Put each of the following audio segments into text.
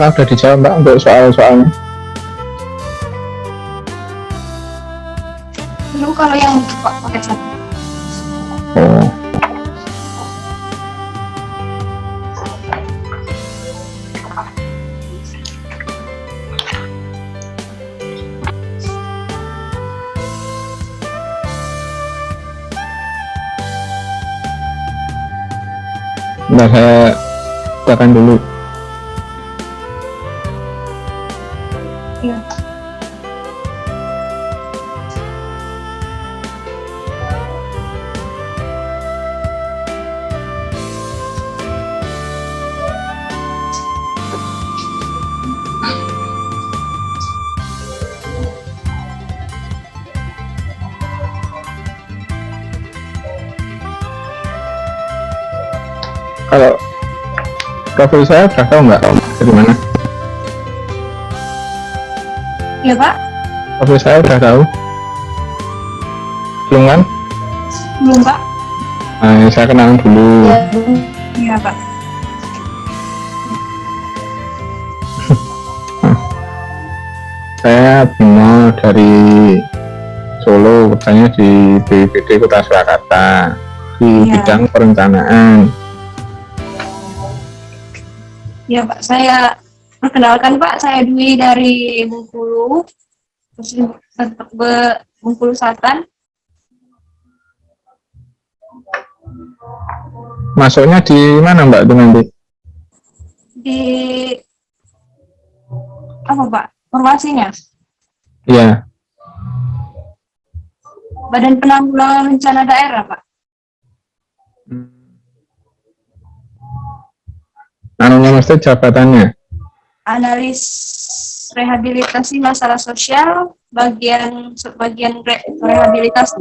udah dijawab Mbak untuk soal-soalnya. Belum kalau yang pakai satu. Oh. Nah, saya tekan dulu. Iya. Kalau profil saya udah tahu nggak dari mana? Iya Pak? Profil saya udah tahu? Belum kan? Belum Pak? Nah, saya kenalan dulu. Iya Pak. Saya Bimo dari Solo, kerjanya di BPD Kota Surakarta di bidang perencanaan. Ya Pak, saya perkenalkan Pak, saya Dwi dari Bengkulu, Bengkulu Selatan. Masuknya di mana Mbak itu nanti? Di apa Pak? Formasinya? Iya. Badan Penanggulangan Bencana Daerah Pak. Anunya mesti jabatannya? Analis rehabilitasi masalah sosial, bagian rehabilitasi.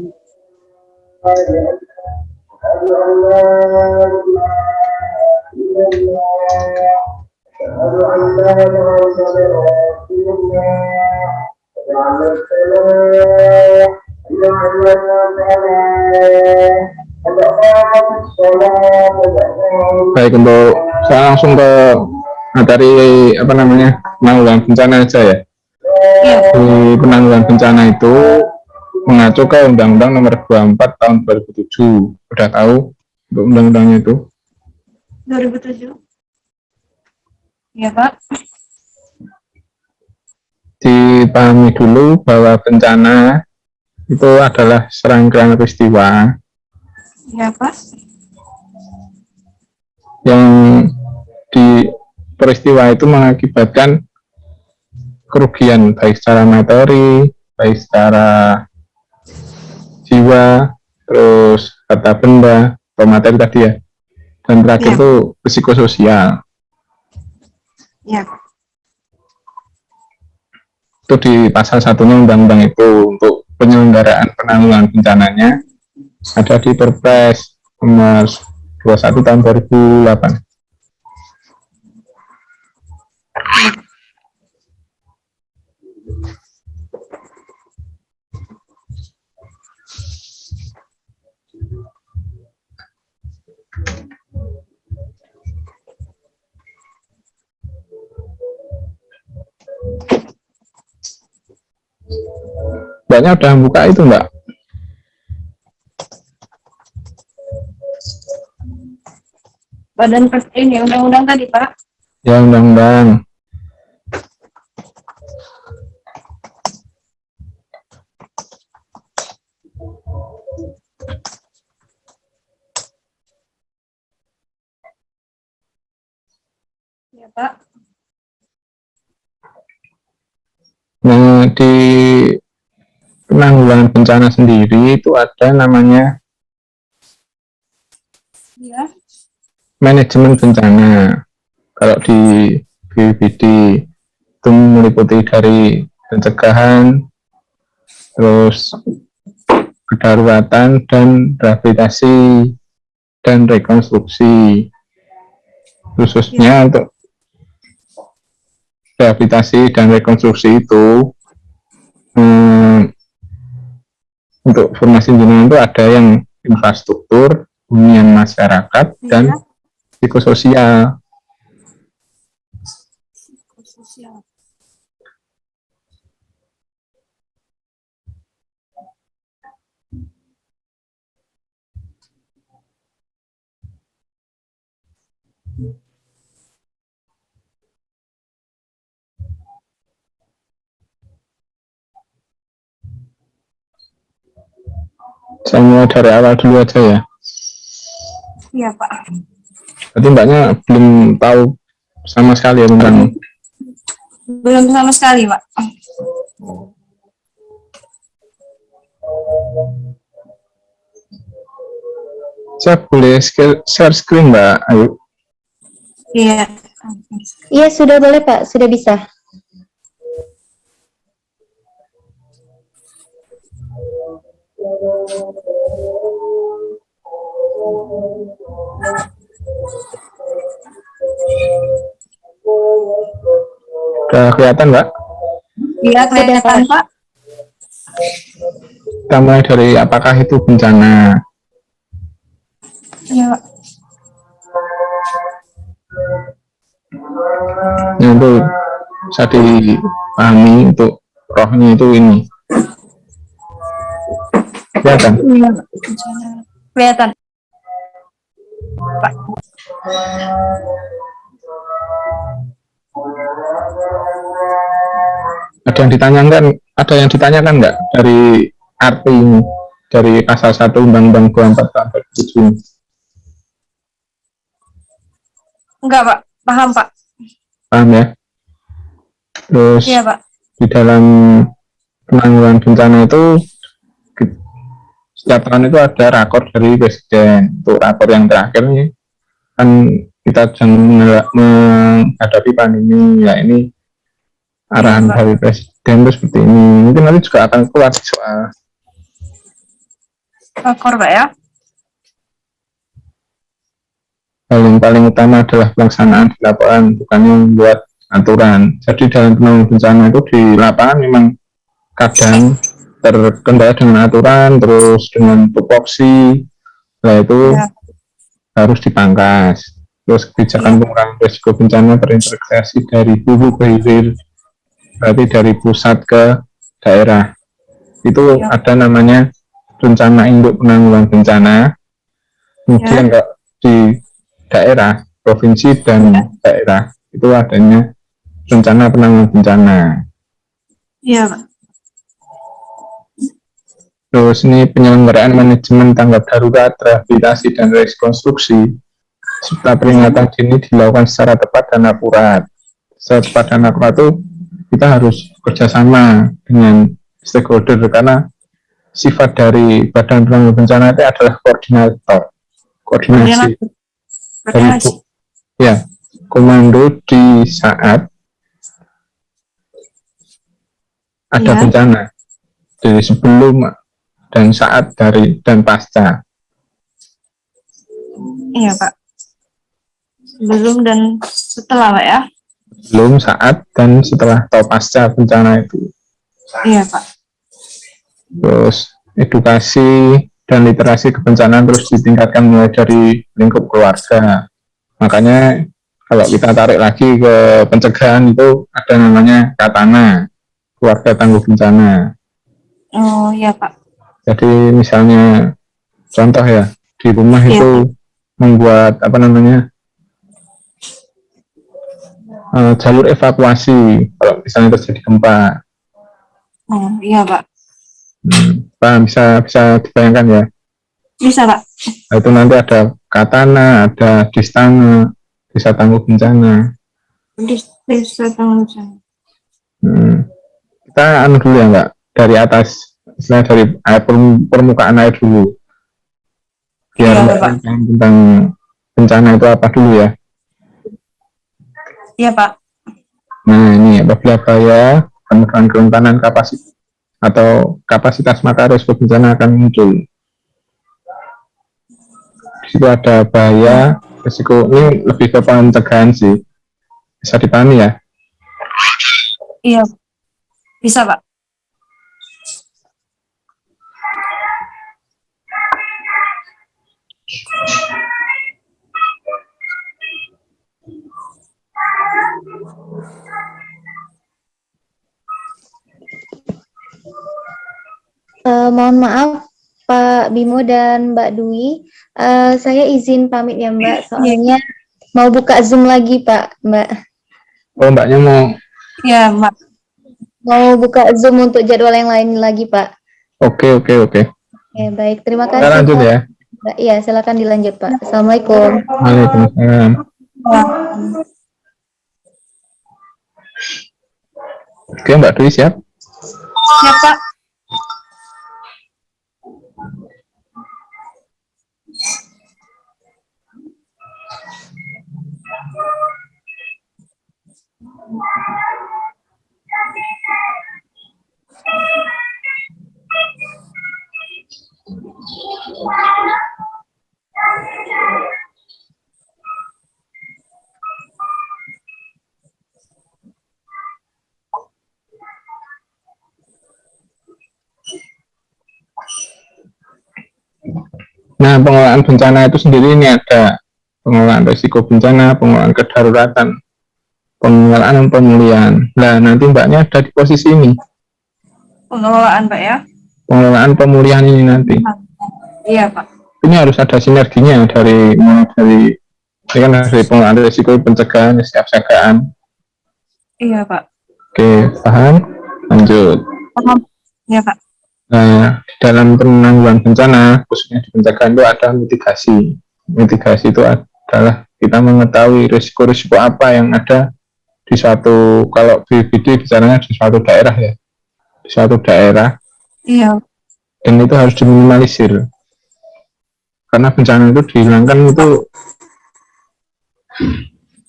Baik, untuk saya langsung ke materi apa namanya, penanggulangan bencana aja ya. Iya. Di penanggulangan bencana itu mengacu ke Undang-Undang Nomor 24 Tahun 2007. Udah tahu untuk undang-undangnya itu? 2007. Iya Pak. Dipahami dulu bahwa bencana itu adalah serangkaian peristiwa Iya Pak. yang di peristiwa itu mengakibatkan kerugian baik secara materi, baik secara jiwa, terus harta benda atau materi tadi ya, dan terakhir itu psikososial. Iya. Itu di pasal satunya undang-undang itu. Untuk penyelenggaraan penanggulangan bencananya ada di Perpres nomor 21 tahun 2008. Mbaknya udah buka itu Mbak? Badan ini undang-undang tadi Pak. Ya, undang-undang. Ya Pak. Nah, di penanggulangan bencana sendiri itu ada namanya manajemen bencana. Kalau di BPD itu meliputi dari pencegahan, terus kedaruratan, dan rehabilitasi dan rekonstruksi. Khususnya untuk rehabilitasi dan rekonstruksi itu untuk formasi jenengan itu ada yang infrastruktur, hunian masyarakat, dan psikososial. Siap. Saya mulai dari awal dulu aja ya. Iya Pak. Berarti mbaknya belum tahu sama sekali ya tentang. Belum sama sekali Pak. Saya boleh share screen mbak? Ayo. Iya. Iya, sudah boleh Pak, sudah bisa. Udah kelihatan mbak? Iya kelihatan Pak. Kita mulai dari apakah itu bencana. Iya Pak. Yang itu bisa dipahami untuk rohnya itu ini. Kelihatan? Iya Pak. Bencana. Kelihatan Pak. Ada yang ditanyakan nggak dari arti ini, dari pasal 1 Undang-Undang 24 tahun 2007? Enggak Pak. Paham Pak. Paham ya? Terus Iya Pak. di dalam penanggulangan bencana itu setiap tahun itu ada rakor dari presiden. Untuk rakor yang terakhir nih kan kita sedang menghadapi pandemi ya, ini arahan Iya, Pak. dari presiden itu seperti ini. Mungkin nanti juga akan keluar soal Rakor Pak ya. hal yang paling utama adalah pelaksanaan di lapangan, bukannya membuat aturan. Jadi dalam penanggulangan bencana itu di lapangan memang kadang terkendala dengan aturan, terus dengan tupoksi, nah itu Ya. harus dipangkas. Terus kebijakan pengurangan risiko bencana terintegrasi dari hulu ke hilir, berarti dari pusat ke daerah. Itu ada namanya rencana induk penanggulangan bencana. Kemudian di daerah, provinsi dan daerah itu adanya rencana penanggulangan bencana. Iya Pak. Terus ini penyelenggaraan manajemen tanggap darurat, rehabilitasi dan rekonstruksi serta peringatan dini dilakukan secara tepat dan akurat. Secara tepat dan akurat itu kita harus bekerjasama dengan stakeholder, karena sifat dari Badan Penanggulangan Bencana itu adalah koordinasi dari ya komando di saat ada bencana, dari sebelum dan saat, dari dan pasca. Iya Pak. Sebelum dan setelah Pak ya. Belum, saat, dan setelah atau pasca bencana itu. Iya Pak. Terus edukasi dan literasi kebencanaan terus ditingkatkan mulai dari lingkup keluarga. Makanya kalau kita tarik lagi ke pencegahan itu ada namanya Katana, keluarga tangguh bencana. Oh iya Pak. Jadi misalnya contoh ya, di rumah itu membuat apa namanya jalur evakuasi kalau misalnya terjadi gempa. Oh iya Pak. Pak bisa dibayangkan ya? Bisa Pak. Nah, itu nanti ada Katana, ada Distana, desa tangguh bencana. Desa tangguh bencana. Kita dulu ya Mbak, dari atas, istilah dari permukaan air dulu, biar Iya, Mbak Pak. tentang bencana itu apa dulu ya. Iya Pak. Nah ini apabila bahaya, kemudian kerentanan kapasitas maka risiko bencana akan muncul. Di situ ada bahaya, risiko, ini lebih ke pencegahan sih, bisa dipahami ya. Iya. Bisa Pak. Mohon maaf Pak Bimo dan Mbak Dwi. Saya izin pamit ya Mbak, soalnya mau buka Zoom lagi Pak, Mbak. Oh, Mbaknya mau. Ya, Mbak. Mau buka Zoom untuk jadwal yang lain lagi Pak. Oke. Oke, baik. Terima Kita kasih lanjut Pak. ya. Mbak, iya, silakan dilanjut Pak. Assalamualaikum. Waalaikumsalam. Ya. Oke, Mbak Dwi siap? Siap, Pak. Nah, pengelolaan bencana itu sendiri ini ada pengelolaan risiko bencana, pengelolaan kedaruratan, pengelolaan dan pemulihan. Nah, nanti Mbaknya ada di posisi ini, Pengelolaan, Pak, ya. pengelolaan pemulihan ini nanti. Iya, Pak. Ini harus ada sinerginya dari ini kan dari pengelolaan risiko, pencegahan, kesiapsiagaan. Iya, Pak. Oke, paham? Lanjut. Paham. Iya, Pak. Nah, dalam penanggulangan bencana, khususnya di pencegahan itu ada mitigasi. Mitigasi itu adalah kita mengetahui risiko-risiko apa yang ada di suatu, kalau BPBD bicaranya di suatu daerah ya, di suatu daerah, Iya. dan itu harus diminimalisir. Karena bencana itu dihilangkan itu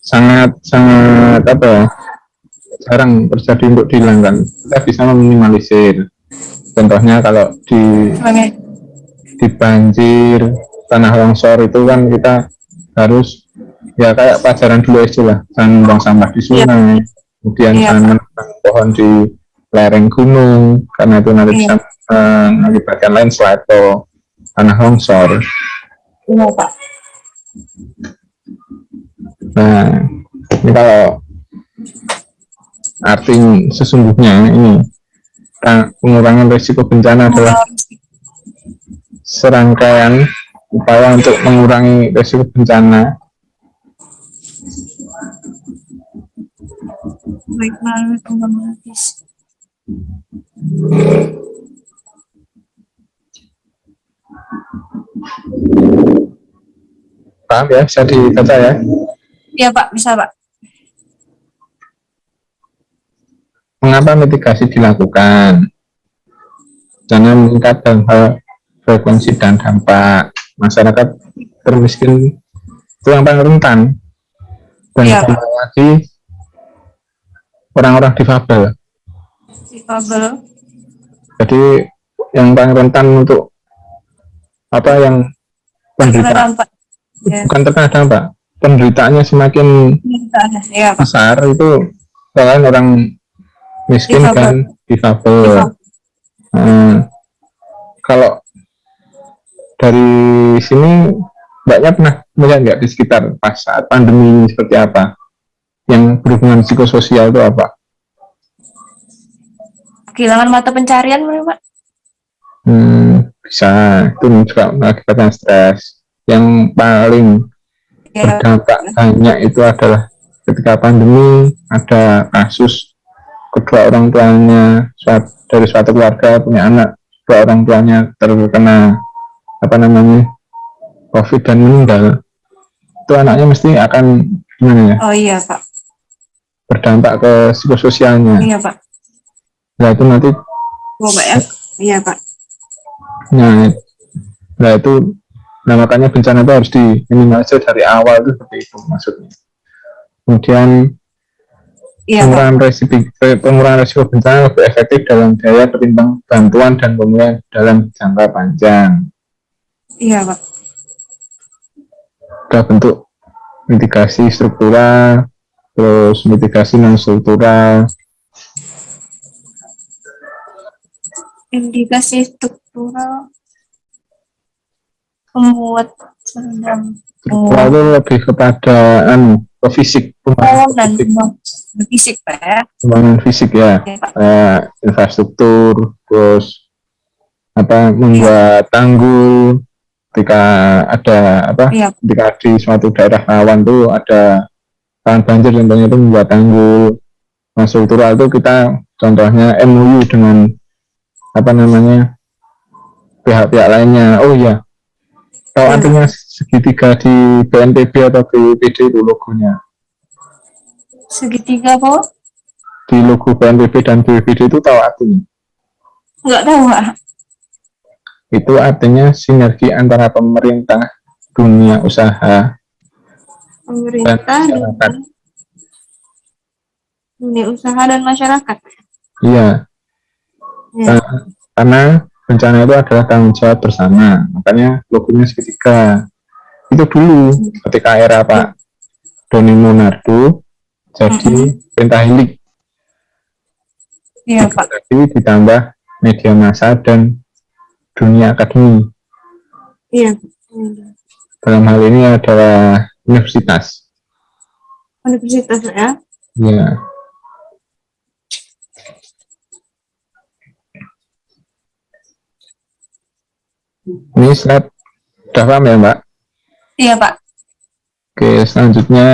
sangat apa ya, jarang terjadi untuk dihilangkan. Kita bisa meminimalisir. Contohnya kalau di banjir, tanah longsor itu kan kita harus ya kayak pelajaran dulu SD lah, jangan buang sampah di sungai, kemudian jangan menebang pohon di lereng gunung karena itu nanti bisa mengakibatkan landslide atau tanah longsor. Iya, Pak. Nah, ini kalau arti sesungguhnya ini pengurangan risiko bencana adalah serangkaian upaya untuk mengurangi risiko bencana. Baik, melalui pengembangan Paham ya? Bisa dibaca ya? Iya, Pak. Bisa, Pak. Mengapa mitigasi dilakukan? Jangan meningkat dalam hal frekuensi dan dampak. Masyarakat termiskin itu yang paling rentan, dan ditambah lagi orang-orang difabel. Jadi yang paling rentan untuk apa, yang penderita bukan terkena dampak, penderitaannya semakin besar itu selain orang miskin dan difabel. Kalau dari sini Mbaknya pernah melihat nggak di sekitar pas saat pandemi ini seperti apa yang berhubungan psikososial itu apa? Kehilangan mata pencarian, Pak. Bisa, itu juga mengakibatkan stres. Yang paling berdampak banyak itu adalah ketika pandemi ada kasus kedua orang tuanya dari suatu keluarga punya anak, kedua orang tuanya terkena COVID dan meninggal. Itu anaknya mesti akan gimana ya? Oh iya, Pak. Berdampak ke psikososialnya. Iya, Pak. Nah itu nanti. Oh, Pak, ya? Iya, Pak. Nah itu, makanya bencana itu harus diminimalisir dari awal itu seperti itu maksudnya. Kemudian pengurangan risiko bencana lebih efektif dalam daya ketimbang bantuan dan pemulihan dalam jangka panjang. Iya, Pak. Ada bentuk mitigasi struktural, terus mitigasi non struktural. Indikasi struktural membuat sedang Struktural itu lebih kepada ke fisik, dan fisik, Pak, ya. Pembangunan fisik ya, infrastruktur, terus membuat tanggul ketika ada Iya. ketika di suatu daerah rawan tuh ada rawan banjir, contohnya itu membuat tanggul. Nah, struktural itu kita contohnya MOU dengan pihak-pihak lainnya. Oh iya, tahu Iya. artinya segitiga di BNPB atau BPD itu logonya? Segitiga apa? Di logo BNPB dan BPD itu tahu artinya? Nggak tahu, Pak. Itu artinya sinergi antara pemerintah, dunia usaha, dan Pemerintah, masyarakat. dunia usaha dan masyarakat. Iya, Ya. karena bencana itu adalah tanggung jawab bersama, makanya logonya segitiga. Itu dulu ketika era Pak Doni Monardo jadi pentahelik. Iya, Pak. Tapi ditambah media massa dan dunia akademi. Iya. Dalam hal ini adalah universitas. Universitas ya. Ya. Ini slide sudah paham ya, Mbak? Iya, Pak. Oke, selanjutnya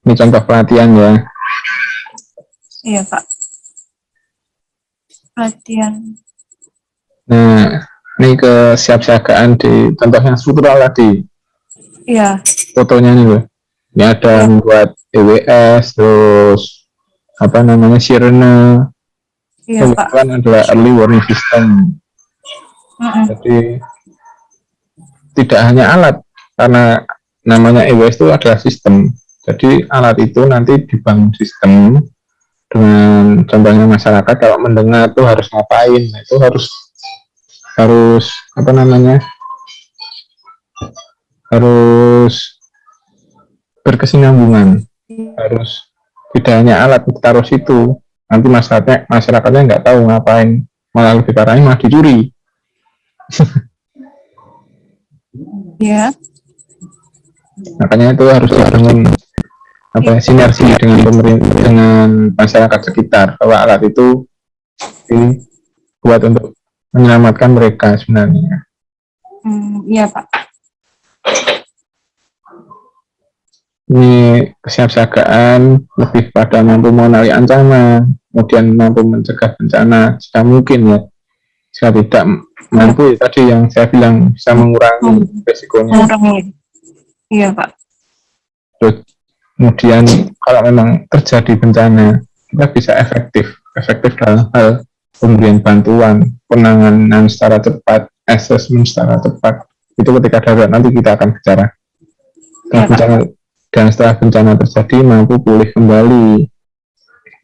ini contoh pelatihan ya. Iya, Pak. Pelatihan. Nah, ini kesiapsiagaan di contoh yang struktural tadi. Iya. Fotonya nih, loh. Ini ada membuat EWS, terus sirene. Iya, Pak. Kan adalah early warning system. Jadi tidak hanya alat, karena namanya EWS itu adalah sistem. Jadi alat itu nanti dibangun sistem dengan contohnya masyarakat kalau mendengar tuh harus ngapain, itu harus harus berkesinambungan, harus tidak hanya alat ditaruh situ, nanti masyarakatnya nggak tahu ngapain, malah lebih parahnya malah dicuri. Iya. Makanya itu harus dibangun sinergi dengan pemerintah, dengan masyarakat sekitar, bahwa alat itu dibuat untuk menyelamatkan mereka sebenarnya. Iya, Pak. Ini kesiapsiagaan lebih pada mampu mengenali ancaman, kemudian mampu mencegah bencana jika mungkin ya. Jika tidak mampu, tadi yang saya bilang bisa mengurangi resikonya. Iya, Pak. Terus, kemudian kalau memang terjadi bencana, kita bisa efektif dalam hal pemberian bantuan, penanganan secara cepat, asesmen secara cepat. Itu ketika darurat nanti kita akan bicara. Dan setelah bencana terjadi mampu pulih kembali.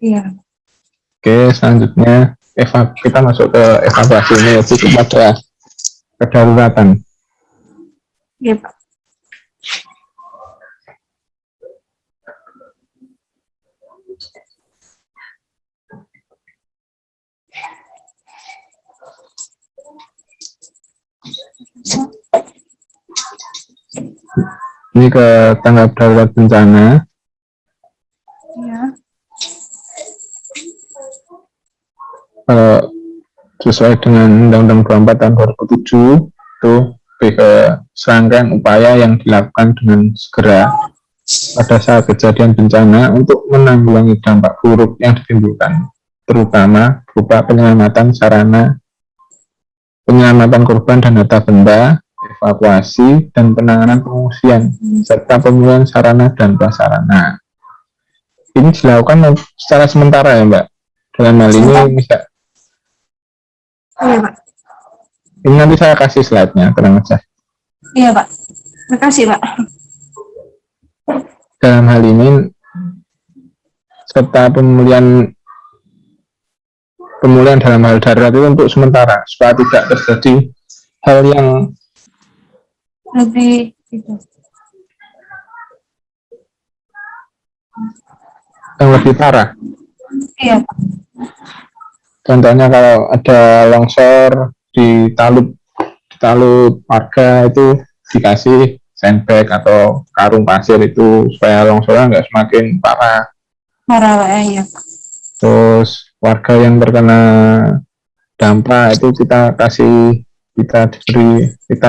Iya. Oke, selanjutnya kita masuk ke evaluasi ini, yaitu kepada kedaruratan. Iya, Pak. Ini ke tanggap darurat bencana. Iya. Sesuai dengan Undang-Undang 24 tahun 2007 itu ke serangkaian upaya yang dilakukan dengan segera pada saat kejadian bencana untuk menanggulangi dampak buruk yang ditimbulkan, terutama berupa penyelamatan sarana, penyelamatan korban dan harta benda, evakuasi dan penanganan pengungsian, serta pemulihan sarana dan prasarana. Ini dilakukan secara sementara ya, Mbak. Dalam hal ini bisa. Iya, Pak. Ini nanti saya kasih slide-nya, tenang aja. Iya, Pak. Terima kasih, Pak. Dalam hal ini serta pemulihan dalam hal darurat itu untuk sementara supaya tidak terjadi hal yang lebih parah. Iya, Pak. Contohnya kalau ada longsor di Talud warga itu dikasih sandbag atau karung pasir itu supaya longsornya nggak semakin parah. Parah, Pak. Iya, Pak. Terus warga yang terkena dampak itu kita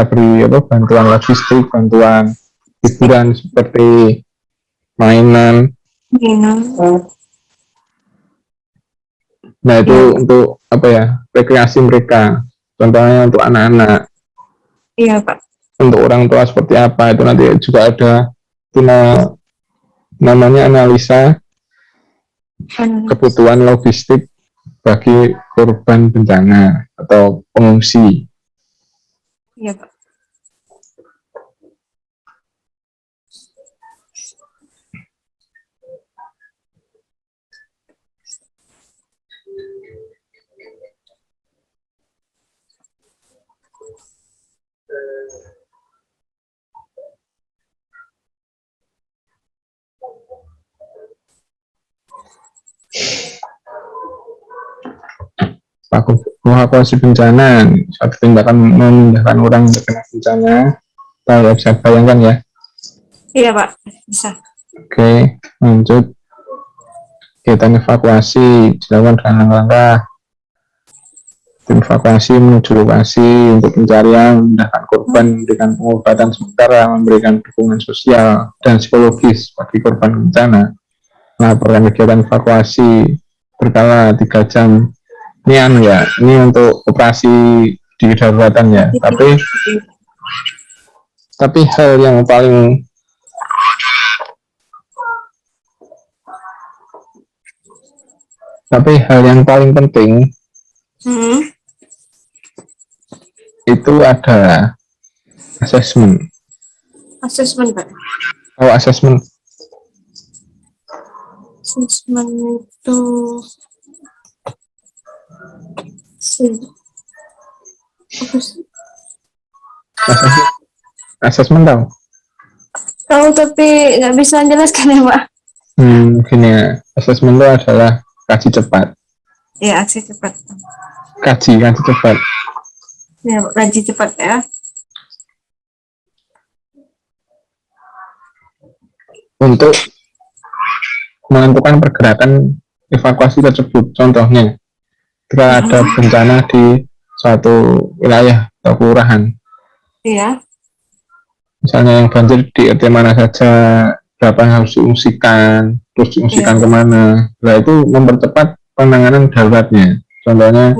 beri apa, bantuan logistik, bantuan hiburan seperti mainan. Nah itu Iya. untuk apa ya, rekreasi mereka. Contohnya untuk anak-anak, Iya Pak. untuk orang tua seperti apa itu nanti juga ada itu namanya analisa kebutuhan logistik bagi korban bencana atau pengungsi. Iya Pak. Evakuasi bencana, satu tindakan memindahkan orang yang terkena bencana. Kita bisa bayangkan ya. Iya Pak. Bisa. Oke, lanjut. Kegiatan evakuasi dilakukan dengan langkah-langkah. Tim evakuasi menuju lokasi untuk pencarian, memindahkan korban, memberikan pengobatan sementara, memberikan dukungan sosial dan psikologis bagi korban bencana. Melaporkan kegiatan evakuasi berkala 3 jam. Ini untuk operasi di kedaruratan ya. Tapi hal yang paling penting itu ada asesmen. Asesmen Pak. Oh, asesmen. Asesmen itu Asesmen tahu? tahu tapi nggak bisa menjelaskan ya Pak. Gini ya, asesmen itu adalah kaji cepat. Ya, aksi cepat. Kaji cepat. Ya, kaji cepat ya. Untuk menentukan pergerakan evakuasi tersebut. Contohnya, ketika ada bencana di suatu wilayah atau kelurahan. Iya. Misalnya yang banjir di RT mana saja, berapa yang harus diungsikan, terus diungsikan kemana. Nah itu mempercepat penanganan daruratnya. Contohnya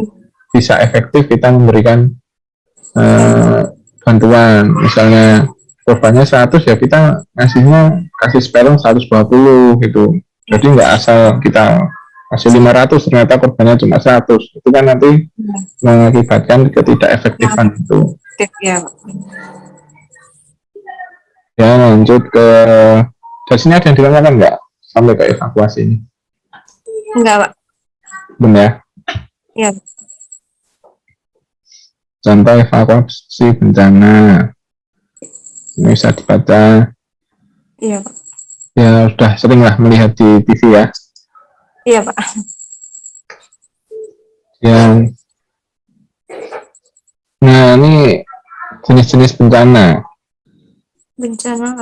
bisa efektif kita memberikan bantuan. Misalnya korbannya 100 ya kita kasih spelling 120 gitu. Jadi nggak asal kita kasih 500 ternyata korbannya cuma 100. Itu kan nanti mengakibatkan ketidakefektifan itu. Ya, lanjut ke dari sini ada yang ditanyakan nggak sampai ke evakuasi ini? Enggak Pak. Benar. Iya. Contoh evakuasi bencana ini bisa dibaca. Iya Pak. Ya sudah sering lah melihat di TV ya. Iya Pak. Yang nah ini jenis-jenis bencana. Bencana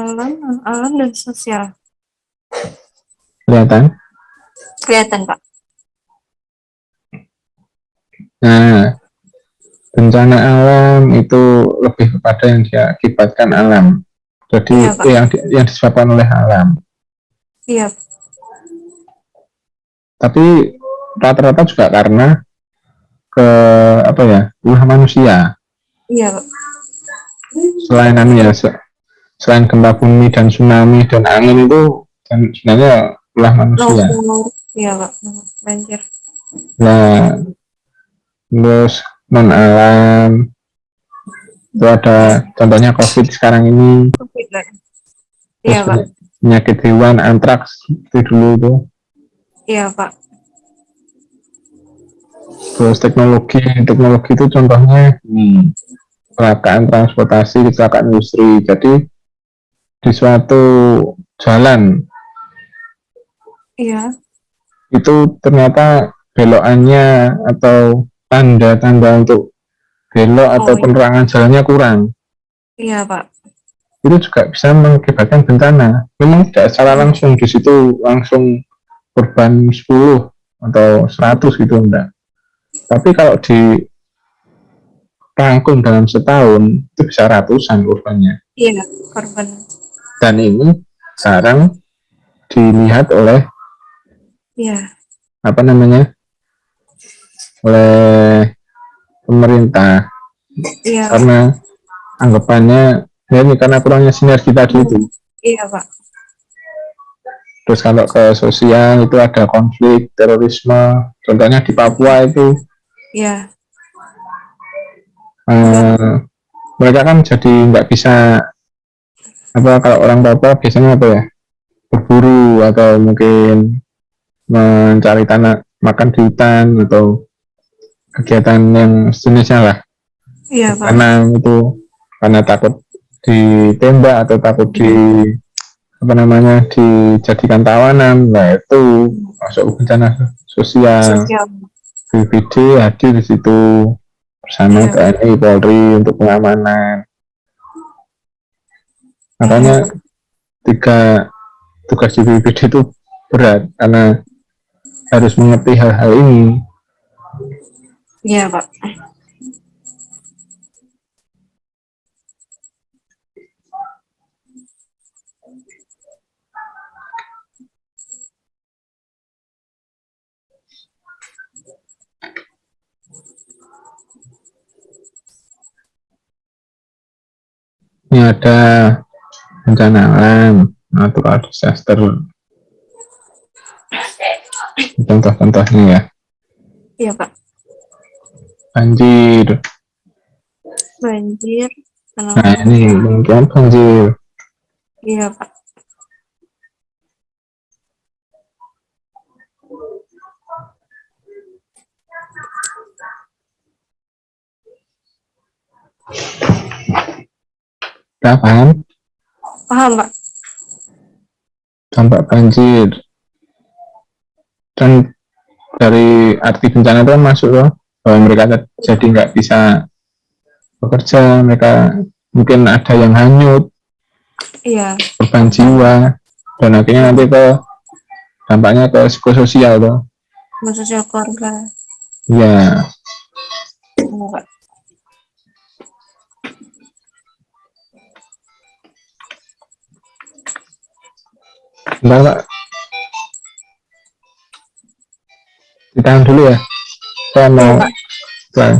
alam dan sosial. Kelihatan? Kelihatan Pak. Nah, bencana alam itu lebih kepada yang diakibatkan alam. Jadi yang disebabkan oleh alam. Iya. Tapi rata-rata juga karena ulah manusia. Iya Pak. Selain gempa bumi dan tsunami dan angin itu sebenarnya ulah manusia. Iya Pak. Banjir. Nah, terus non alam itu ada contohnya COVID sekarang ini. Iya Pak. Penyakit hewan, antraks itu dulu itu. Iya Pak. Terus teknologi itu contohnya kecelakaan transportasi, kecelakaan industri. Jadi di suatu jalan itu ternyata belokannya atau tanda-tanda untuk belok atau penerangan jalannya kurang. Iya Pak. Itu juga bisa mengakibatkan bencana. Memang tidak secara langsung di situ langsung korban 10 atau 100 gitu enggak. Tapi kalau dirangkum dalam setahun itu bisa ratusan korbannya. Iya, korban. Dan ini sekarang dilihat oleh Iya, apa namanya, oleh pemerintah, iya, Pak. karena anggapannya ya ini karena kurangnya sinergi tadi itu. Iya, Pak. Terus kalau ke sosial itu ada konflik terorisme, contohnya di Papua itu Iya, eh, mereka kan jadi nggak bisa, apa, kalau orang Papua biasanya apa ya, berburu atau mungkin mencari tanah makan di hutan atau kegiatan yang sejenisnya lah, iya, Pak. karena itu karena takut ditembak atau takut apa namanya dijadikan tawanan. Nah itu masuk bencana sosial. Sosial. BPD hadir di situ bersama Iya, TNI Polri untuk pengamanan. iya, Makanya Pak. tugas di BPD itu berat karena harus mengerti hal-hal ini. Iya, Pak. Ini ada bencana alam, natural disaster, contoh-contohnya ya. Iya, Pak. Banjir. Banjir, tanah Nah ini longsor. kemungkinan banjir. Iya, Pak. Kita paham Paham, Pak. dampak banjir. Dan dari arti bencana itu kan masuk loh, bahwa mereka jadi nggak bisa bekerja, mereka mungkin ada yang hanyut, Iya, korban jiwa, dan akhirnya nanti ke dampaknya ke psikososial loh. sosial keluarga. Ya, Iya, Pak. bentar Pak, ditahan dulu ya, saya Iya, mau Pak. pulang.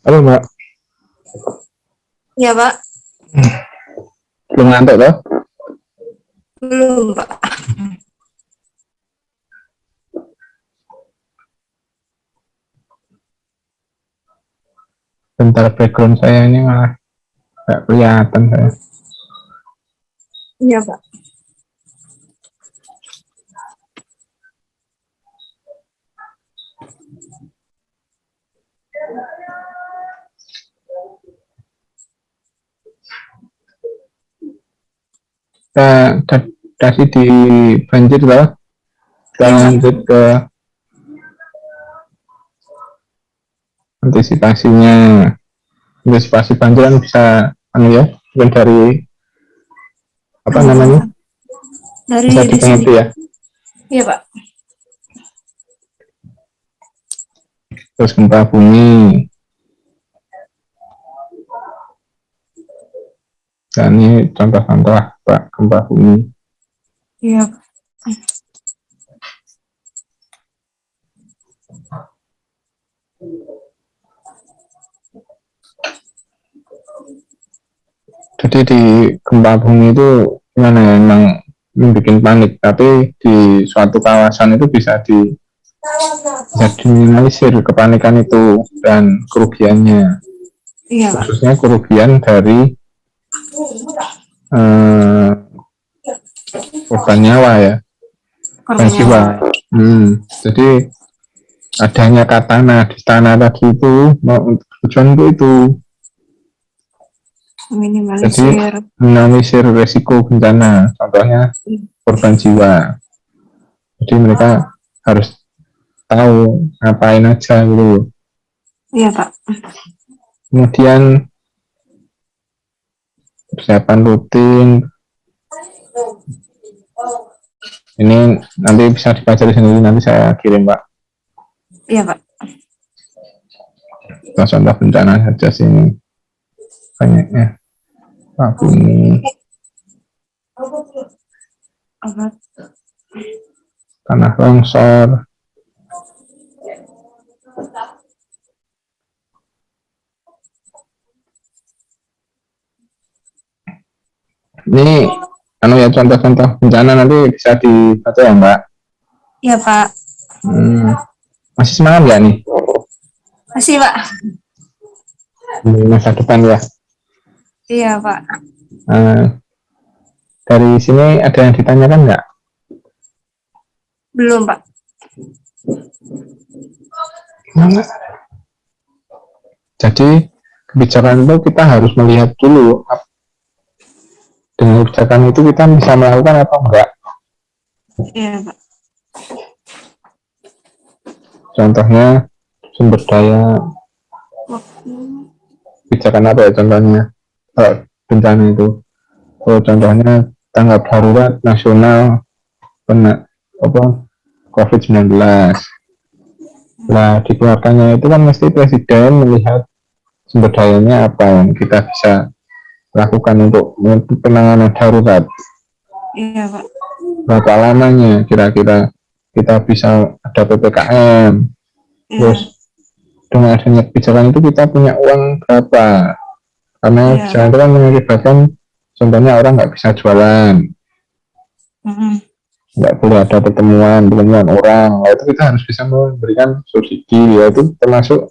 Halo Mbak, Iya, Pak. Belum ngantuk toh? Belum, Pak. Bentar, background saya ini malah nggak kelihatan saya. Iya, Pak. Tadi di banjir toh, kita Iya, Pak. lanjut ke antisipasinya. Antisipasi banjir kan bisa ya, bukan dari apa namanya, Dari bisa di sini. dimengerti ya. Iya, Pak. Terus gempa bumi, dan ini contoh-contoh Pak gempa bumi. Iya, Pak. Jadi di gempa bumi itu gimana ya, memang bikin panik, tapi di suatu kawasan itu bisa diminimalisir kepanikan itu dan kerugiannya, Iya, Pak. khususnya kerugian dari eh, korban nyawa ya, korban Korbannya, jiwa. Pak. Jadi adanya katana di tanah tadi itu mau tujuan itu jadi minimalisir resiko bencana, contohnya korban jiwa. Jadi mereka harus tahu ngapain aja gitu. Iya, Pak. Kemudian persiapan rutin ini nanti bisa dipelajari sendiri, nanti saya kirim Pak. Iya, Pak. Contoh bencana saja sini banyaknya. Pak bumi, tanah longsor. Ini ya contoh-contoh bencana nanti bisa dibaca ya Mbak. Iya, Pak. Masih semangat nggak nih? Masih, Pak. Di masa depan ya. Iya, Pak. Dari sini ada yang ditanyakan nggak? Belum, Pak. Gimana? Jadi kebijakan itu kita harus melihat dulu, dengan kebijakan itu kita bisa melakukan atau enggak. Iya, Pak. Contohnya sumber daya, kebijakan apa ya contohnya bencana itu. Contohnya tanggap darurat nasional COVID-19. Nah, dikeluarkannya itu kan mesti presiden melihat sumber dayanya apa yang kita bisa lakukan untuk penanganan darurat. Iya, Pak. Berapa lamanya kira-kira kita bisa ada PPKM. Terus dengan adanya kebijakan itu kita punya uang berapa, karena kebijakan itu kan mengakibatkan contohnya orang nggak bisa jualan, nggak boleh ada pertemuan orang. Nah, itu kita harus bisa memberikan subsidi, yaitu termasuk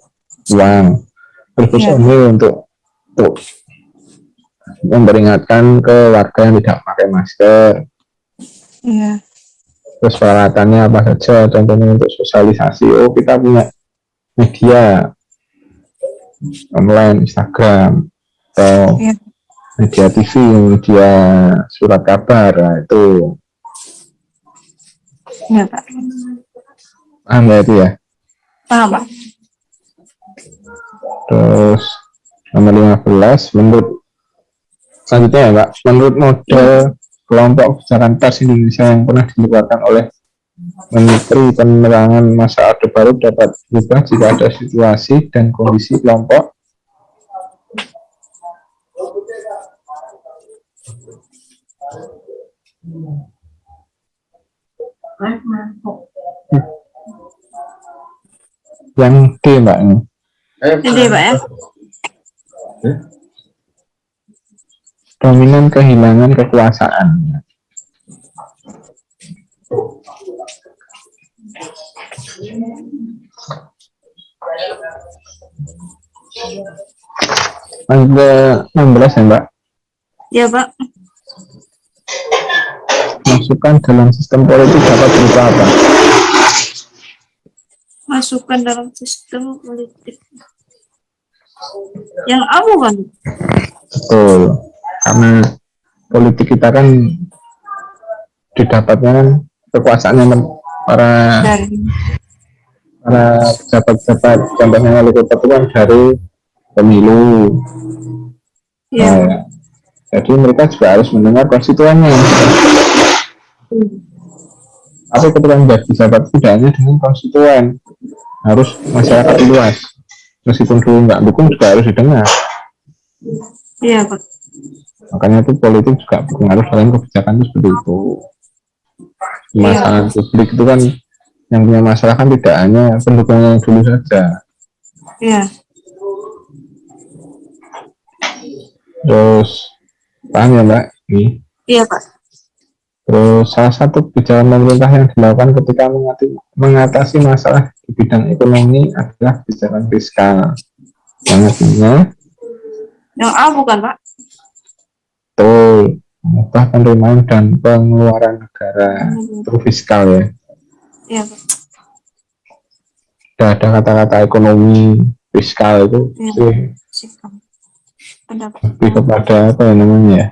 uang. Terus ini untuk memperingatkan ke warga yang tidak pakai masker. Iya. Terus peralatannya apa saja, contohnya untuk sosialisasi, kita punya media online, Instagram, atau media TV, media surat kabar. Nah, itu Iya, Pak. paham ya itu ya? Paham, Pak. Terus nomor 15, menurut selanjutnya ya Pak, menurut model kelompok kebijakan pers Indonesia yang pernah dikeluarkan oleh Menteri Penerangan masa Orde Baru dapat berubah jika ada situasi dan kondisi kelompok yang D Mbak ini. Jadi, Pak ya. Dominan kehilangan kekuasaan. Ada 16 ya Mbak. Ya Pak. Masukan dalam sistem politik dapat berupa apa? Masukan dalam sistem politik. Yang apa kan? Betul. Karena politik kita kan didapatnya kan kekuasaannya para Dari pejabat-pejabat, contohnya wali kota itu kan dari pemilu. ya. Nah, jadi mereka juga harus mendengar konstituennya. Tapi ketika menjadi pejabat tidak hanya dengan konstituen, harus masyarakat luas. Meskipun dulu nggak dukung juga harus didengar. Iya Pak. Makanya itu politik juga berpengaruh dalam kebijakan itu seperti itu. Masalah publik itu kan yang punya masalah kan tidak hanya pendukungnya yang dulu saja. Iya. Terus paham ya Mbak? Ini. Iya Pak. Terus salah satu kebijakan pemerintah yang dilakukan ketika mengatasi masalah di bidang ekonomi adalah kebijakan fiskal. Yang artinya Yang A bukan Pak? betul, mengubah penerimaan dan pengeluaran negara itu fiskal ya. Iya Pak. Sudah ada kata-kata ekonomi fiskal itu sih Sikap. Pendapat. lebih kepada apa ya namanya ya,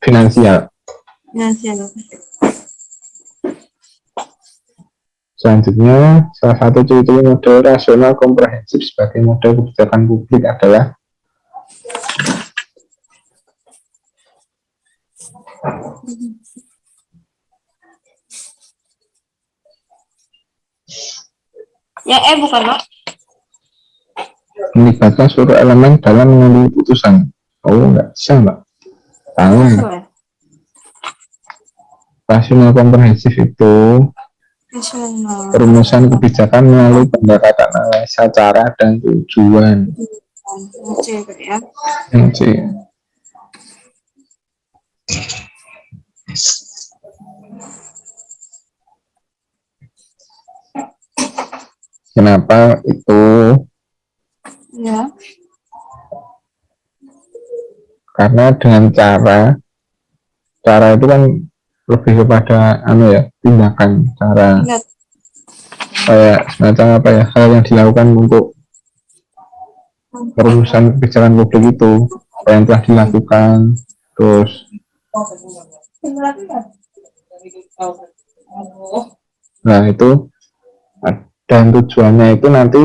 finansial. Finansial. Selanjutnya, salah satu ciri-ciri model rasional komprehensif sebagai model kebijakan publik adalah Yang E bukan Pak? melibatkan seluruh elemen dalam mengambil putusan. Oh, enggak bisa Mbak. Tahu rasional komprehensif itu Rasional. perumusan kebijakan melalui pendekatan analisa cara dan tujuan. C ya. Yang C. Kenapa itu? Ya. Karena dengan cara itu kan lebih kepada tindakan, cara Ingat. kayak semacam apa ya, hal yang dilakukan untuk perumusan kebijakan publik itu, apa yang telah dilakukan, terus nah itu dan tujuannya itu nanti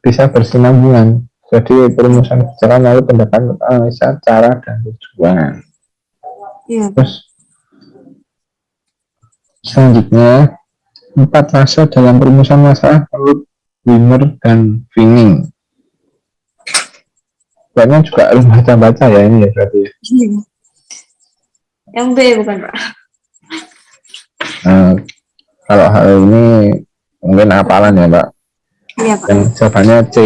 bisa bersinambungan. Jadi perumusan kebijakan melalui pendekatan analisa cara dan tujuan. Iya. Terus selanjutnya 4 fase dalam perumusan masalah menurut Wimmer dan Vining. Banyak juga harus baca-baca ya ini ya berarti ya. Yang B bukan Pak? Nah, kalau hal ini mungkin hafalan ya Mbak. Iya Pak. Yang jawabannya C,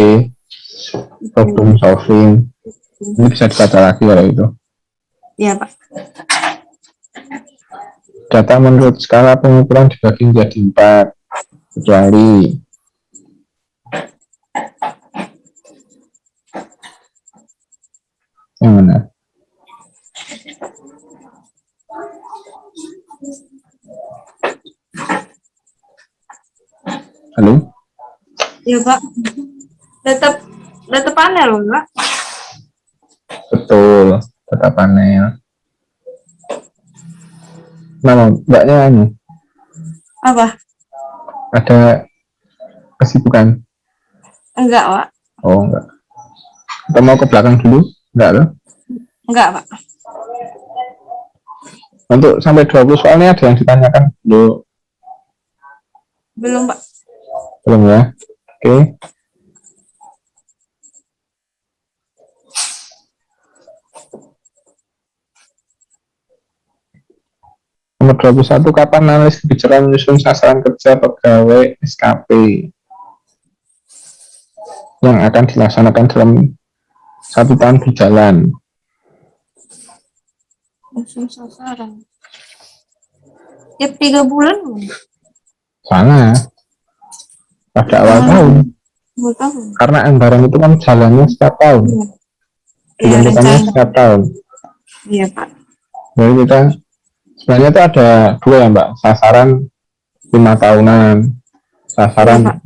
problem solving. Ini bisa dibaca lagi kalau itu. Iya Pak. Data menurut skala pengukuran dibagi menjadi 4, kecuali yang mana? Halo? Iya Pak. Data panel loh Pak. Betul, data panel. Nama mbaknya Apa? ada kesibukan? Enggak Pak. Oh enggak. Kita mau ke belakang dulu? Enggak loh. Enggak Pak. Untuk sampai 20 soalnya ada yang ditanyakan dulu. Belum Pak. Belum ya? Oke. Nomor 21, kapan analis kebijakan menyusun sasaran kerja pegawai SKP yang akan dilaksanakan dalam 1 tahun berjalan? Musim sasaran. Tiap 3 bulan. Sana pada awal tahun. 2 tahun. Karena anggaran itu kan jalannya setiap tahun. Iya. Iya, Ditentukannya rencana. setiap tahun. Iya, Pak. Jadi kita sebenarnya itu ada dua ya Mbak, sasaran 5 tahunan, sasaran Iya, Pak.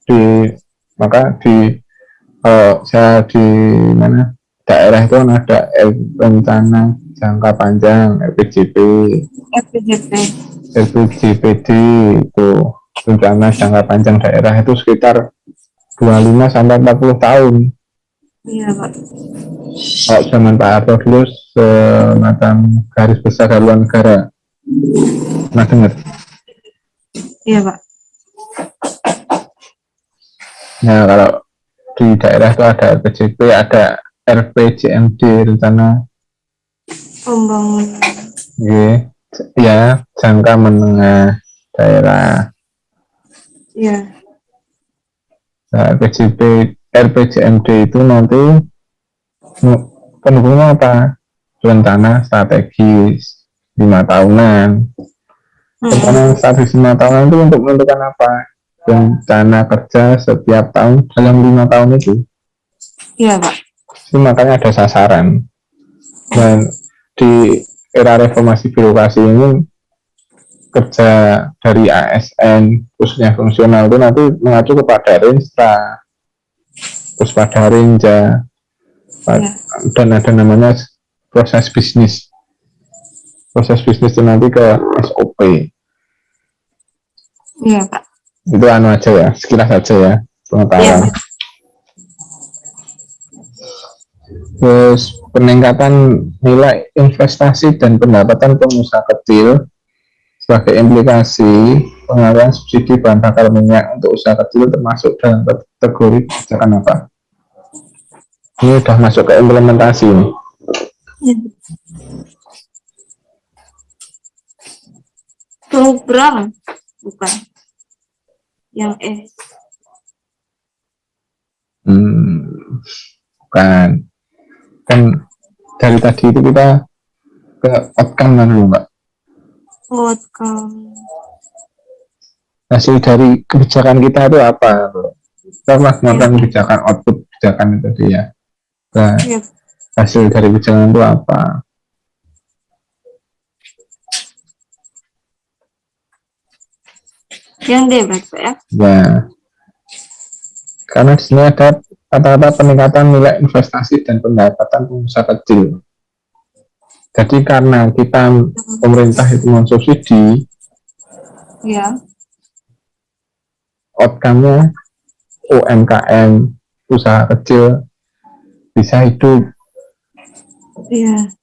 di maka di saya di mana daerah itu kan ada rencana jangka panjang RPJP, FPJP. RPJPD itu rencana jangka panjang daerah itu sekitar 25 sampai 40 tahun. Iya, Pak. Kalau zaman Pak Harto dulu semacam garis besar haluan negara. Pernah dengar? Iya, Pak. Nah, kalau di daerah itu ada RPJP, ada RPJMD, rencana Pembangunan. ya jangka menengah daerah. Iya. Nah, RPJMD itu nanti pendukungnya apa? Rencana strategis 5 tahunan. Rencana strategis 5 tahunan itu untuk menentukan apa? Rencana kerja setiap tahun dalam 5 tahun itu. Iya, Pak. Itu makanya ada sasaran. Dan di era reformasi birokrasi ini kerja dari ASN khususnya fungsional itu nanti mengacu kepada Renstra, terus pada Renja, Iya. dan ada namanya proses bisnis. Proses bisnis itu nanti ke SOP. Iya, Pak. Itu anu aja ya, sekilas aja ya pengetahuan. Iya. Terus peningkatan nilai investasi dan pendapatan pengusaha kecil sebagai implikasi pengalihan subsidi bahan bakar minyak untuk usaha kecil termasuk dalam kategori kebijakan apa? Ini sudah masuk ke implementasi nih. Program bukan yang Bukan. Kan dari tadi itu kita ke outcome kan dulu Mbak. outcome. Hasil dari kebijakan kita itu apa? Kita pernah melakukan kebijakan, output kebijakan itu tadi ya. Nah, Iya. hasil dari kebijakan itu apa? Yang D berarti Pak ya? Ya, karena di sini ada kata-kata peningkatan nilai investasi dan pendapatan pengusaha kecil. Jadi karena kita pemerintah itu mensubsidi, Iya. outcome-nya UMKM usaha kecil bisa hidup. Iya.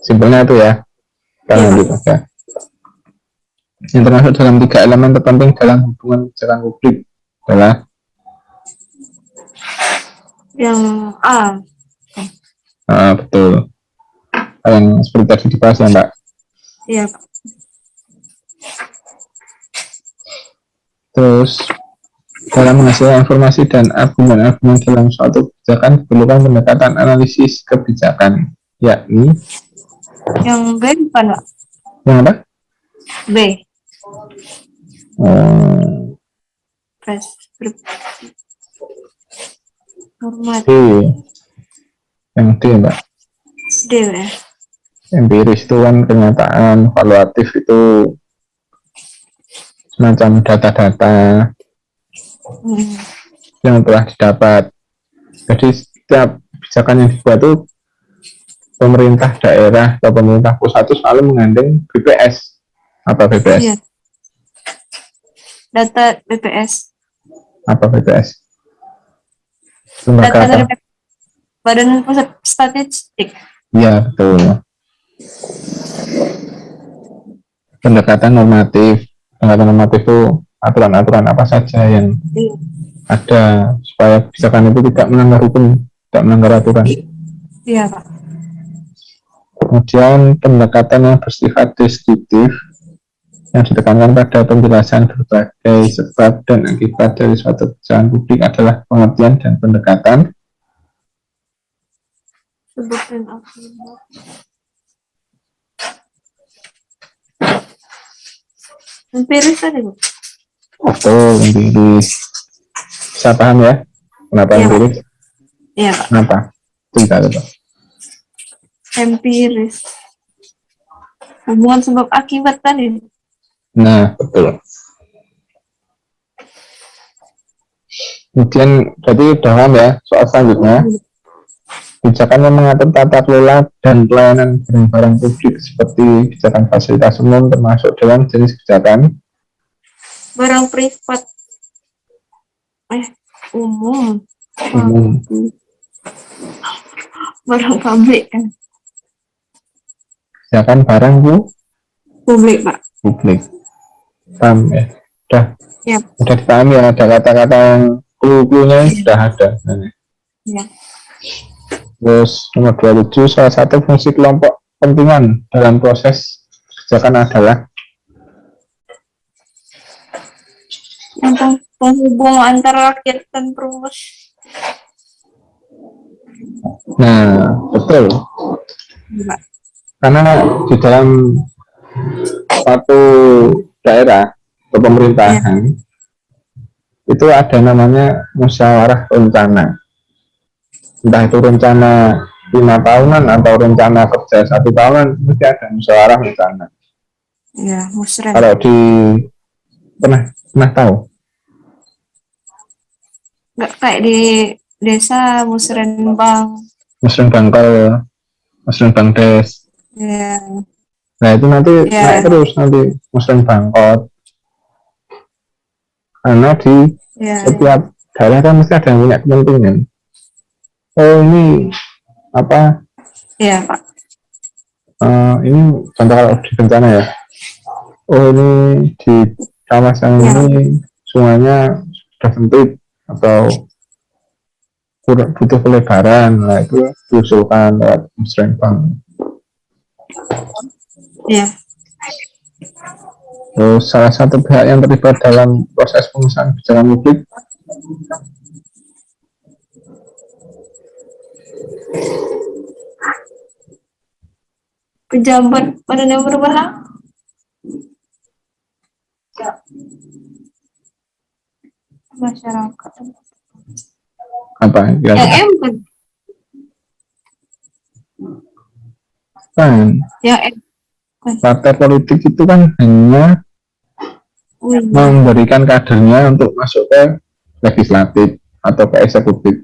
Simpelnya itu ya. Kalau Iya, gitu ya. Yang termasuk dalam 3 elemen terpenting dalam hubungan kebijakan publik adalah yang A. betul. Yang seperti tadi dibahas ya Mbak. Iya, Pak. Terus dalam menghasilkan informasi dan argumen-argumen dalam suatu kebijakan diperlukan pendekatan analisis kebijakan, yakni Yang B bukan Pak? yang apa? B. Hormat. D. Yang D Mbak. D ya. Empiris itu kan kenyataan, evaluatif itu semacam data-data yang telah didapat. Jadi setiap kebijakan yang dibuat itu pemerintah daerah atau pemerintah pusat itu selalu mengandung BPS. Apa BPS? Iya. Data BPS. Apa BPS? Data dari Badan Pusat Statistik. Iya, betul. Pendekatan normatif. Pendekatan normatif itu aturan-aturan apa saja yang ada supaya kebijakan itu tidak melanggar hukum, tidak melanggar aturan. Iya, Pak. Kemudian pendekatan yang bersifat deskriptif yang ditekankan pada penjelasan berbagai sebab dan akibat dari suatu kebijakan publik adalah pengertian dan pendekatan Sebab dan akibat. Empiris tadi, Bu? Betul, empiris. Bisa paham ya? Kenapa Iya, Pak. empiris? Iya, Pak. Kenapa? Cerita coba. Empiris. Hubungan sebab akibat tadi. Nah, betul. Kemudian, jadi paham ya, soal selanjutnya. Kebijakan yang mengatur tata kelola dan pelayanan barang publik seperti kebijakan fasilitas umum termasuk dalam jenis kebijakan Barang privat. Umum. umum. Barang publik kan. Kebijakan barang Publik, Pak. publik. Paham ya? Ya. Udah dipahami ya, ada kata-kata yang clue-cluenya sudah ada. Ya. Terus nomor 27, salah satu fungsi kelompok kepentingan dalam proses kebijakan adalah Yang penghubung antara rakyat dan perumus. nah, betul. Ya. Karena di dalam suatu daerah atau pemerintahan itu ada namanya musyawarah rencana. Entah itu rencana 5 tahunan atau rencana kerja 1 tahunan, mesti ada musyawarah rencana. Ya, musren. Kalau di pernah tahu? Nggak kayak di desa musrenbang. Musren Bangkal, Musren Bangdes. Ya. Nah itu nanti Ya. naik terus nanti Musren Bangkot. Karena di Ya. setiap daerah kan mesti ada yang punya kepentingan. Oh ini apa? Ya, Pak. Ini contoh kalau di bencana ya. Oh ini di kawasan ini sungainya sudah sempit atau butuh pelebaran. Nah itu diusulkan lewat musrenbang. Ya. Terus salah satu pihak yang terlibat dalam proses pengusahaan kebijakan publik Pejabat badan yang berwenang. Masyarakat. apa Yang kira-kira? M kan? Kan Yang M. partai politik itu kan hanya memberikan kadernya untuk masuk ke legislatif atau ke eksekutif.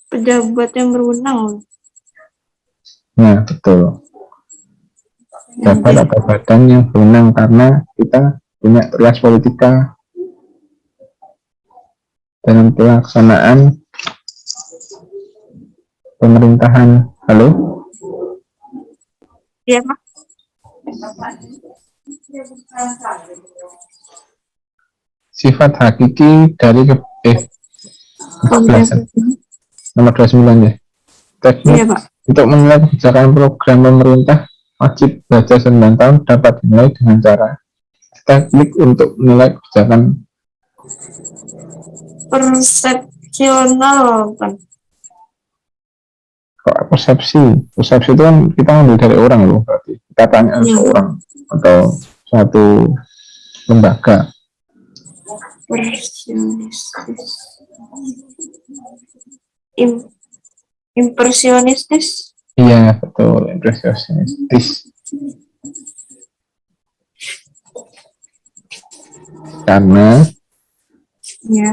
Pejabat yang berwenang. Nah betul, jabat atau badan yang berwenang karena kita punya tugas politika dalam pelaksanaan pemerintahan. Halo? Iya, Pak. Sifat hakiki dari nomor 29 ya. Teknik Iya, Pak. untuk menilai kebijakan program pemerintah wajib baca 9 tahun dapat dinilai dengan cara teknik untuk menilai kebijakan Persepsional kan. kok persepsi itu kan kita ambil dari orang loh, berarti kita tanya seorang atau suatu lembaga. Impresionistis. Iya betul, impresionistis. Karena Ya.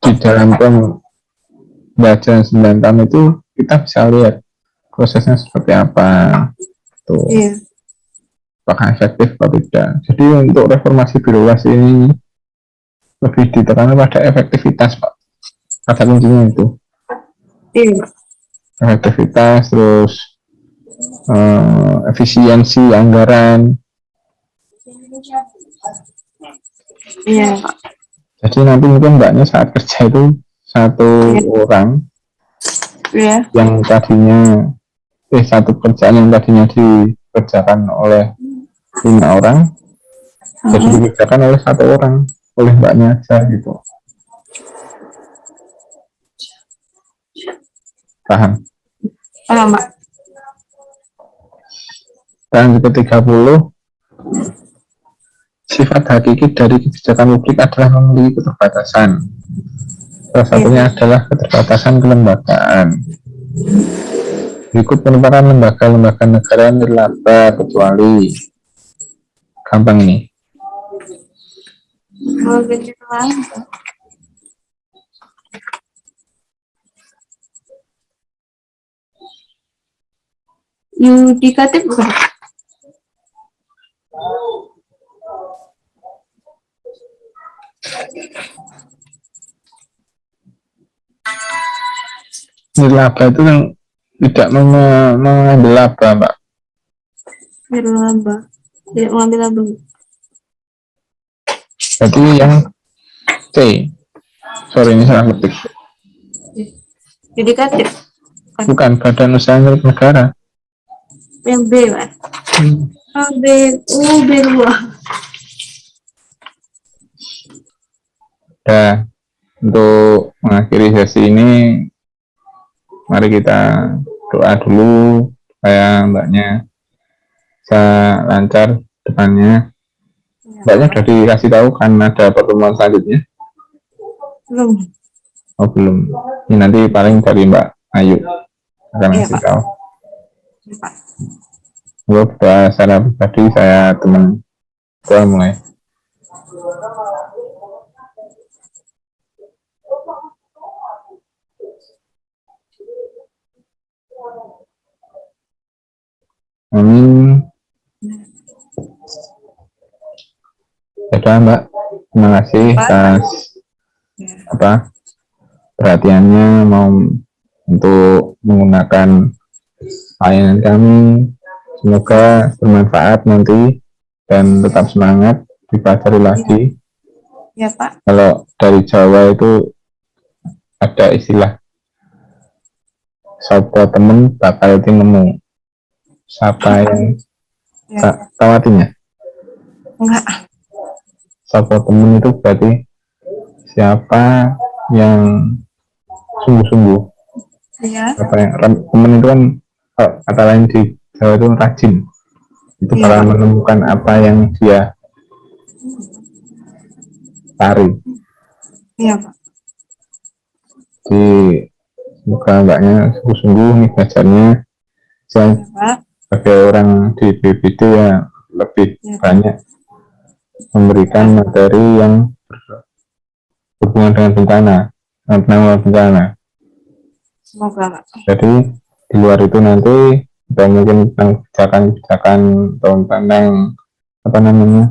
di dalam pembacaan 9 tahun itu kita bisa lihat prosesnya seperti apa tuh. Iya. Apakah efektif atau tidak. Jadi untuk reformasi birokrasi ini lebih ditekankan pada efektivitas, Pak. Kata kuncinya itu. Iya. Efektivitas, terus efisiensi anggaran. Iya, Pak. Jadi nanti mungkin mbaknya saat kerja itu satu orang yang tadinya satu kerjaan yang tadinya dikerjakan oleh 5 orang jadi dikerjakan oleh 1 orang, oleh mbaknya aja gitu. Paham? Paham, Pak. Dan ke-30, sifat hakiki dari kebijakan publik adalah memiliki keterbatasan. Salah satunya adalah keterbatasan kelembagaan. Berikut penempatan lembaga-lembaga negara nirlaba kecuali. Gampang ini. Mau ganti lain, Pak. Yudikatif bukan? Nirlaba itu yang tidak mengambil laba, Mbak. Nirlaba. Tidak mengambil laba. Jadi yang C. Sorry, ini salah ketik. Yudikatif. Bukan, badan usaha milik negara. Yang B, Pak. B. B dua. Ya, untuk mengakhiri sesi ini, mari kita doa dulu supaya mbaknya bisa lancar depannya. Mbaknya sudah dikasih tahu kan ada pertemuan selanjutnya? Belum. Oh belum. Ini nanti paling dari Mbak Ayu akan Iya, kasih Pak. tahu. Iya, Pak. Gue secara pribadi saya teman doa mulai. Amin. Ya Mbak, terima kasih atas perhatiannya mau untuk menggunakan layanan kami. Semoga bermanfaat nanti dan tetap semangat dipelajari lagi. Ya, Pak. Kalau dari Jawa itu ada istilah sapa temen bakal nemu. Siapa yang tahu artinya? Enggak. Sapa temen itu berarti siapa yang sungguh-sungguh. Iya. Apa yang temen itu kan kata lain di Jawa itu rajin. Itu Iya, bakal Pak. menemukan apa yang dia cari. Iya, Pak. Jadi semoga mbaknya sungguh-sungguh nih belajarnya. Saya Iya, Pak. sebagai orang di BPD ya lebih banyak memberikan materi yang berhubungan dengan bencana, penanggulangan bencana. Semoga, Pak. Jadi di luar itu nanti ada mungkin tentang kebijakan tentang apa namanya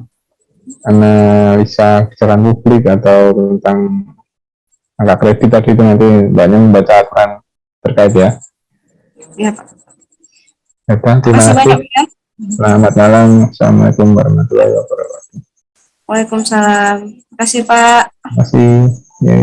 analisa kebijakan publik atau tentang angka kredit tadi itu nanti mbaknya membaca aturan terkait ya. Iya, Pak. Ya, terima kasih. Banyak, ya. Selamat malam. Assalamualaikum warahmatullahi wabarakatuh. Waalaikumsalam. Terima kasih, Pak. Terima kasih. Ya.